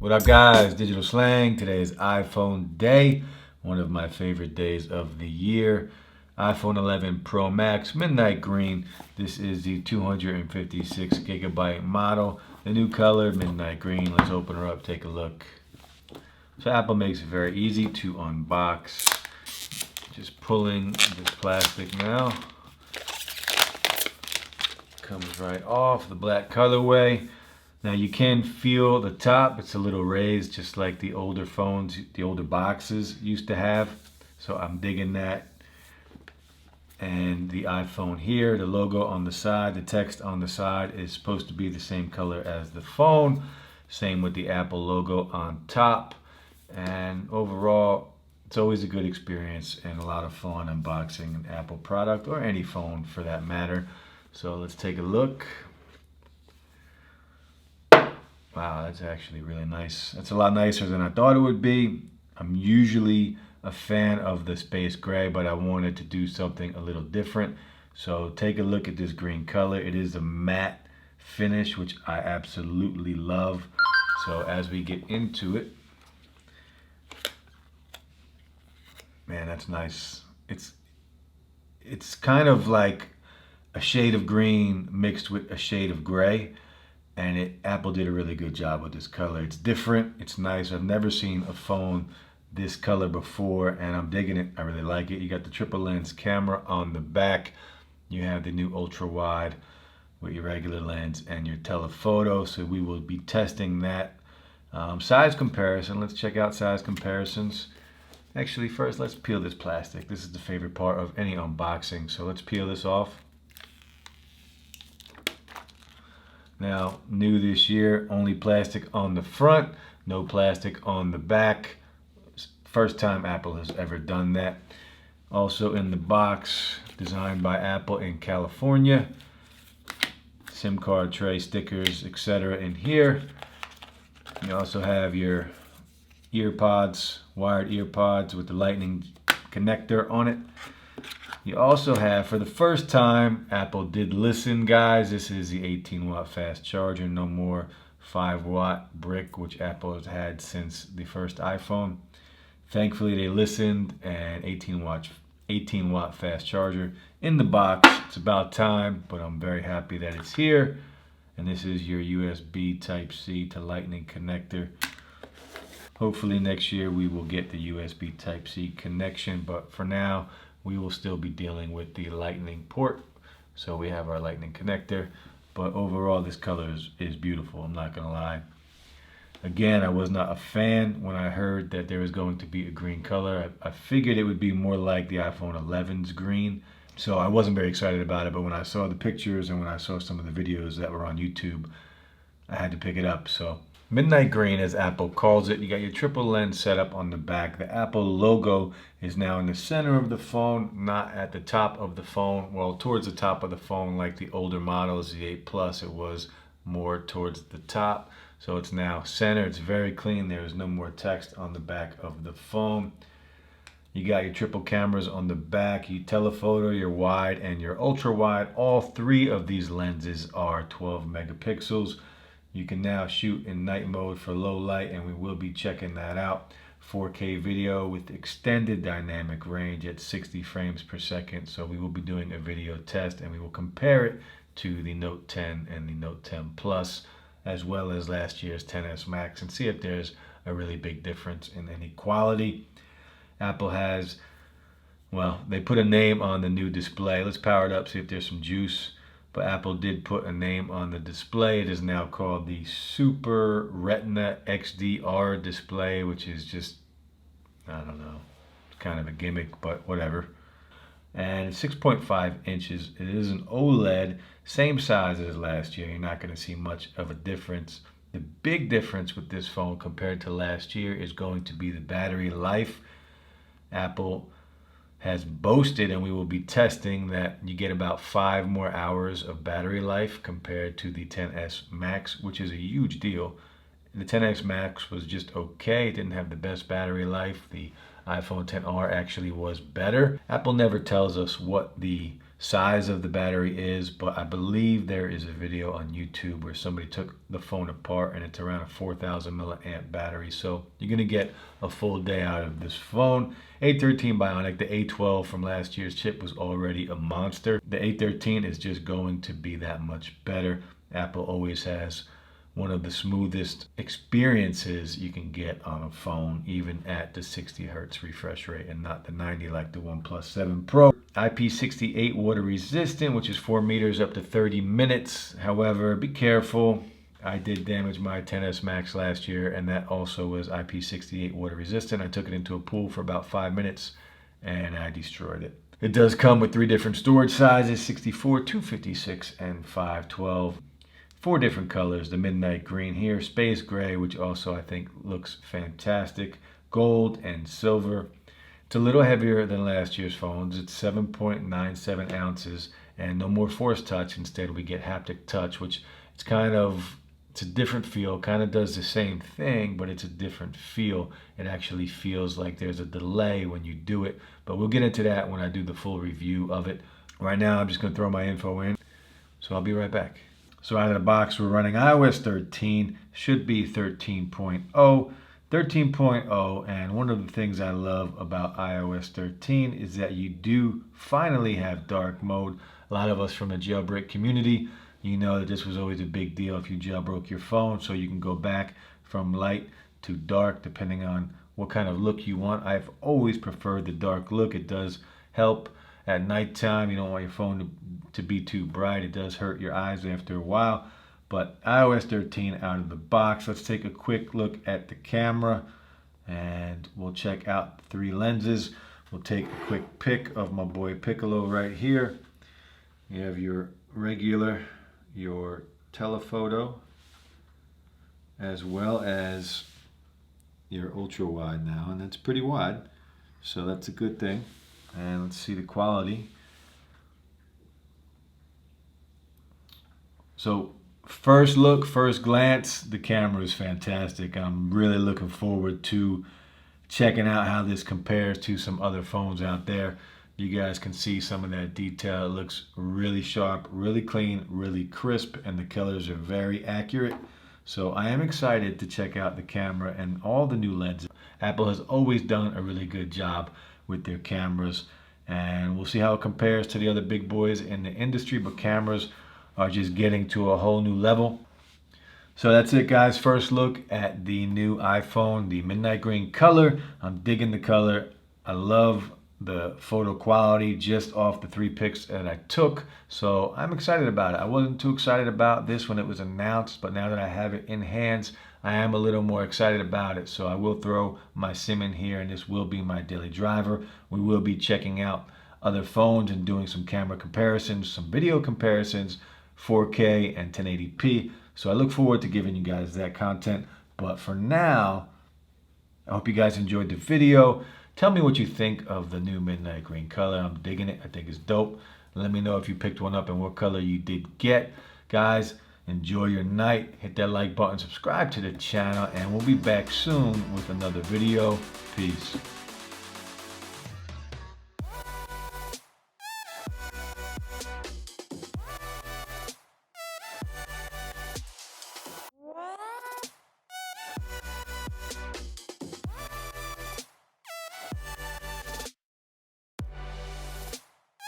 What up, guys? Digital Slang. Today is iPhone day, one of my favorite days of the year. iPhone 11 Pro Max, midnight green. This is the 256 gigabyte model. The new color, midnight green. Let's open her up, take a look. So Apple makes it very easy to unbox. Just pulling this plastic now. Comes right off, the black colorway. Now you can feel the top, it's a little raised just like the older phones, the older boxes used to have. So I'm digging that. And the iPhone here, the logo on the side, the text on the side is supposed to be the same color as the phone. Same with the Apple logo on top. And overall, it's always a good experience and a lot of fun unboxing an Apple product or any phone for that matter. So let's take a look. Wow, that's actually really nice. That's a lot nicer than I thought it would be. I'm usually a fan of the space gray, but I wanted to do something a little different. So take a look at this green color. It is a matte finish, which I absolutely love. So as we get into it, man, that's nice. It's kind of like a shade of green mixed with a shade of gray. And Apple did a really good job with this color. It's different, it's nice. I've never seen a phone this color before, and I'm digging it. I really like it. You got the triple lens camera on the back. You have the new ultra wide with your regular lens and your telephoto. So we will be testing that. Size comparison, let's check out size comparisons. Actually, first let's peel this plastic. This is the favorite part of any unboxing. So let's peel this off. Now, new this year, only plastic on the front, no plastic on the back. First time Apple has ever done that. Also in the box, designed by Apple in California. SIM card tray, stickers, etc. in here. You also have your earpods, wired earpods with the lightning connector on it. You also have, for the first time, Apple did listen, guys. This is the 18-watt fast charger. No more 5-watt brick, which Apple has had since the first iPhone. Thankfully, they listened, and 18-watt fast charger in the box. It's about time, but I'm very happy that it's here. And this is your USB Type-C to Lightning connector. Hopefully next year we will get the USB Type-C connection, but for now, we will still be dealing with the lightning port. So we have our lightning connector, but overall this color is beautiful, I'm not gonna lie. Again, I was not a fan when I heard that there was going to be a green color. I figured it would be more like the iPhone 11's green. So I wasn't very excited about it, but when I saw the pictures and when I saw some of the videos that were on YouTube, I had to pick it up. So midnight green, as Apple calls it. You got your triple lens setup on the back. The Apple logo is now in the center of the phone, not at the top of the phone. Well, towards the top of the phone, like the older models, the 8 Plus, it was more towards the top. So it's now center. It's very clean. There is no more text on the back of the phone. You got your triple cameras on the back, your telephoto, your wide, and your ultra wide. All three of these lenses are 12 megapixels. You can now shoot in night mode for low light, and we will be checking that out. 4K video with extended dynamic range at 60 frames per second. So we will be doing a video test, and we will compare it to the Note 10 and the Note 10 Plus, as well as last year's XS Max, and see if there's a really big difference in any quality. Apple has, well, they put a name on the new display. Let's power it up, see if there's some juice. But Apple did put a name on the display. It is now called the Super Retina XDR display, which is just, I don't know, it's kind of a gimmick, but whatever. And 6.5 inches. It is an OLED, same size as last year. You're not going to see much of a difference. The big difference with this phone compared to last year is going to be the battery life. Apple has boasted, and we will be testing, that you get about 5 more hours of battery life compared to the XS Max, which is a huge deal. The XS Max was just okay. It didn't have the best battery life. The iPhone XR actually was better. Apple never tells us what the size of the battery is, but I believe there is a video on YouTube where somebody took the phone apart and it's around a 4,000 milliamp battery. So you're gonna get a full day out of this phone. A13 Bionic, the A12 from last year's chip was already a monster. The A13 is just going to be that much better. Apple always has one of the smoothest experiences you can get on a phone, even at the 60 hertz refresh rate and not the 90 like the OnePlus 7 Pro. IP68 water resistant, which is 4 meters up to 30 minutes. However, be careful. I did damage my XS Max last year, and that also was IP68 water resistant. I took it into a pool for about 5 minutes and I destroyed it. It does come with 3 different storage sizes, 64, 256, and 512. 4 different colors, the midnight green here, space gray, which also I think looks fantastic, gold and silver. It's a little heavier than last year's phones. It's 7.97 ounces and no more force touch. Instead we get haptic touch, which it's a different feel, kind of does the same thing, but it's a different feel. It actually feels like there's a delay when you do it, but we'll get into that when I do the full review of it. Right now I'm just going to throw my info in, so I'll be right back. So out of the box, we're running iOS 13, should be 13.0, 13.0, and one of the things I love about iOS 13 is that you do finally have dark mode. A lot of us from the jailbreak community, you know that this was always a big deal if you jailbroke your phone, so you can go back from light to dark depending on what kind of look you want. I've always preferred the dark look. It does help at nighttime. You don't want your phone to be too bright. It does hurt your eyes after a while. But iOS 13 out of the box. Let's take a quick look at the camera and we'll check out the 3 lenses. We'll take a quick pic of my boy Piccolo right here. You have your regular, your telephoto, as well as your ultra wide now, and that's pretty wide, so that's a good thing. And let's see the quality. So first look, first glance, the camera is fantastic. I'm really looking forward to checking out how this compares to some other phones out there. You guys can see some of that detail. It looks really sharp, really clean, really crisp, and the colors are very accurate. So I am excited to check out the camera and all the new lenses. Apple has always done a really good job with their cameras, and we'll see how it compares to the other big boys in the industry, but cameras are just getting to a whole new level. So that's it, guys. First look at the new iPhone, the midnight green color. I'm digging the color. I love the photo quality just off the 3 pics that I took, so I'm excited about it. I wasn't too excited about this when it was announced, but now that I have it in hands, I am a little more excited about it. So I will throw my SIM in here, and this will be my daily driver. We will be checking out other phones and doing some camera comparisons, some video comparisons, 4K and 1080p. So I look forward to giving you guys that content. But for now, I hope you guys enjoyed the video. Tell me what you think of the new midnight green color. I'm digging it. I think it's dope. Let me know if you picked one up and what color you did get. Guys, enjoy your night. Hit that like button, subscribe to the channel, and we'll be back soon with another video. Peace.